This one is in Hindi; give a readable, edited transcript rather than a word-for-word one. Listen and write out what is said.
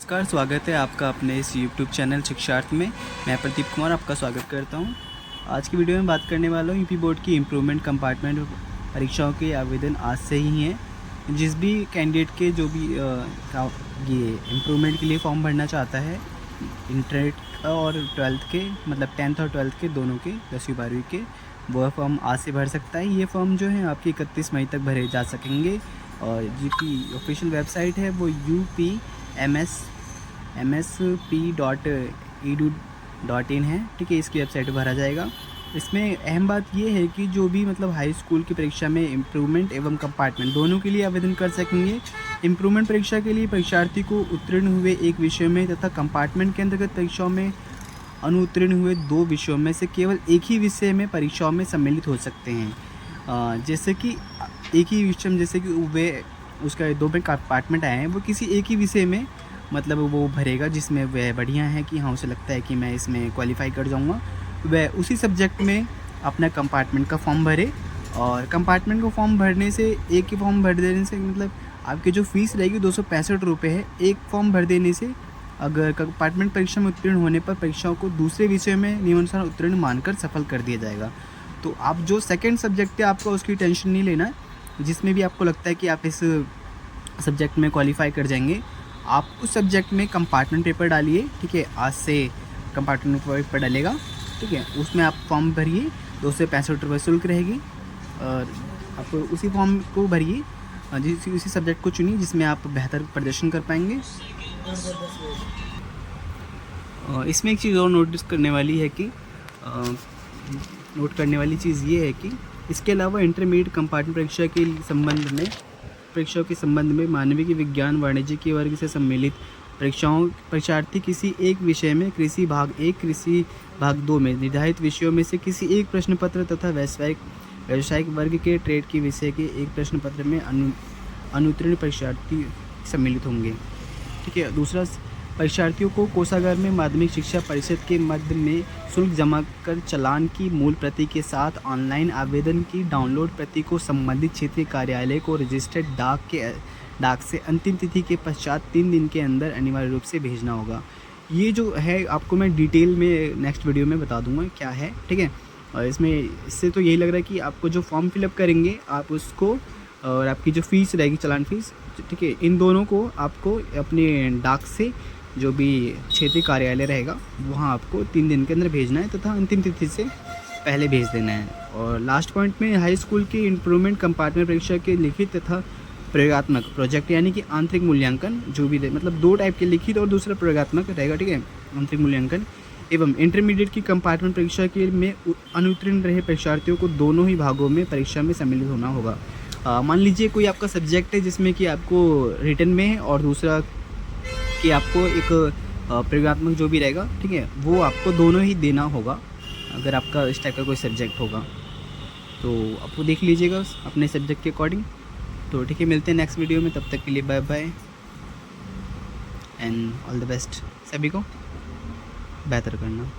नमस्कार, स्वागत है आपका अपने इस यूट्यूब चैनल शिक्षार्थ में। मैं प्रदीप कुमार आपका स्वागत करता हूं। आज की वीडियो में बात करने वाला हूं यूपी बोर्ड की इम्प्रूवमेंट कंपार्टमेंट परीक्षाओं के आवेदन आज से ही हैं। जिस भी कैंडिडेट के जो भी ये इम्प्रूवमेंट के लिए फॉर्म भरना चाहता है, इंटरमीडिएट और 12th के, मतलब 10th और 12th के दोनों के, 10वीं 12वीं के, वह फॉर्म आज से भर सकता है। ये फॉर्म जो है आपके 31 मई तक भरे जा सकेंगे और जिसकी ऑफिशियल वेबसाइट है वो upmsp.edu.in है। ठीक है, इसकी वेबसाइट पर भरा जाएगा। इसमें अहम बात ये है कि जो भी मतलब हाई स्कूल की परीक्षा में इम्प्रूवमेंट एवं कंपार्टमेंट दोनों के लिए आवेदन कर सकेंगे। इम्प्रूवमेंट परीक्षा के लिए परीक्षार्थी को उत्तीर्ण हुए एक विषय में तथा कंपार्टमेंट के अंतर्गत परीक्षाओं में अनुत्तीर्ण हुए 2 विषयों में से केवल एक ही विषय में परीक्षाओं में सम्मिलित हो सकते हैं। जैसे कि एक ही विषय में, जैसे कि वे उसका 2 में कंपार्टमेंट आए हैं, वो किसी एक ही विषय में मतलब वो भरेगा जिसमें वह बढ़िया है कि हाँ उसे लगता है कि मैं इसमें क्वालिफाई कर जाऊंगा, वह उसी सब्जेक्ट में अपना कंपार्टमेंट का फॉर्म भरे। और कंपार्टमेंट को फॉर्म भरने से, एक ही फॉर्म भर देने से मतलब आपकी जो फ़ीस रहेगी 265 रुपये है। एक फॉर्म भर देने से अगर कंपार्टमेंट परीक्षा में उत्तीर्ण होने पर परीक्षाओं को दूसरे विषय में नियमानुसार उत्तीर्ण मानकर सफल कर दिया जाएगा। तो आप जो सेकेंड सब्जेक्ट है आपका उसकी टेंशन नहीं लेना, जिसमें भी आपको लगता है कि आप इस सब्जेक्ट में क्वालिफाई कर जाएंगे, आप उस सब्जेक्ट में कंपार्टमेंट पेपर डालिए। ठीक है, आज से कंपार्टमेंट पेपर डालेगा। ठीक है, उसमें आप फॉर्म भरिए, 265 रुपये शुल्क रहेगी और आप उसी फॉर्म को भरिए, उसी सब्जेक्ट को चुनिए जिसमें आप बेहतर प्रदर्शन कर पाएंगे। इसमें एक चीज़ और नोटिस करने वाली है कि नोट करने वाली चीज़ ये है कि इसके अलावा इंटरमीडिएट कंपार्टमेंट परीक्षाओं के संबंध में मानविक, विज्ञान, वाणिज्य के वर्ग से सम्मिलित परीक्षार्थी किसी एक विषय में कृषि भाग 1, कृषि भाग 2 में निर्धारित विषयों में से किसी एक प्रश्न पत्र तथा व्यावसायिक वर्ग के ट्रेड के विषय के एक प्रश्न पत्र में अनुत्तीर्ण परीक्षार्थी सम्मिलित होंगे। ठीक है, दूसरा, परीक्षार्थियों को कोषागार में माध्यमिक शिक्षा परिषद के मध्य में शुल्क जमा कर चालान की मूल प्रति के साथ ऑनलाइन आवेदन की डाउनलोड प्रति को संबंधित क्षेत्रीय कार्यालय को रजिस्टर्ड डाक से अंतिम तिथि के पश्चात 3 दिन के अंदर अनिवार्य रूप से भेजना होगा। ये जो है आपको मैं डिटेल में नेक्स्ट वीडियो में बता दूंगा क्या है। ठीक है, और इससे तो यही लग रहा है कि आपको जो फॉर्म फिलअप करेंगे आप उसको, और आपकी जो फ़ीस रहेगी चालान फ़ीस, ठीक है, इन दोनों को आपको अपने डाक से, जो भी क्षेत्रीय कार्यालय रहेगा वहाँ आपको 3 दिन के अंदर भेजना है तथा अंतिम तिथि से पहले भेज देना है। और लास्ट पॉइंट में, हाई स्कूल की इम्प्रूवमेंट कंपार्टमेंट परीक्षा के लिखित तथा प्रयोगात्मक प्रोजेक्ट यानी कि आंतरिक मूल्यांकन जो भी मतलब 2 टाइप के, लिखित और दूसरा प्रयोगात्मक रहेगा। ठीक है, आंतरिक मूल्यांकन एवं इंटरमीडिएट की कंपार्टमेंट परीक्षा के में अनुत्तीर्ण रहे परीक्षार्थियों को दोनों ही भागों में परीक्षा में सम्मिलित होना होगा। मान लीजिए कोई आपका सब्जेक्ट है जिसमें कि आपको रिटन में है और दूसरा कि आपको एक प्रयोगात्मक जो भी रहेगा, ठीक है, वो आपको दोनों ही देना होगा अगर आपका इस टाइप का कोई सब्जेक्ट होगा। तो आपको देख लीजिएगा अपने सब्जेक्ट के अकॉर्डिंग। तो ठीक है, मिलते हैं नेक्स्ट वीडियो में, तब तक के लिए bye bye and all the best. सभी को बेहतर करना।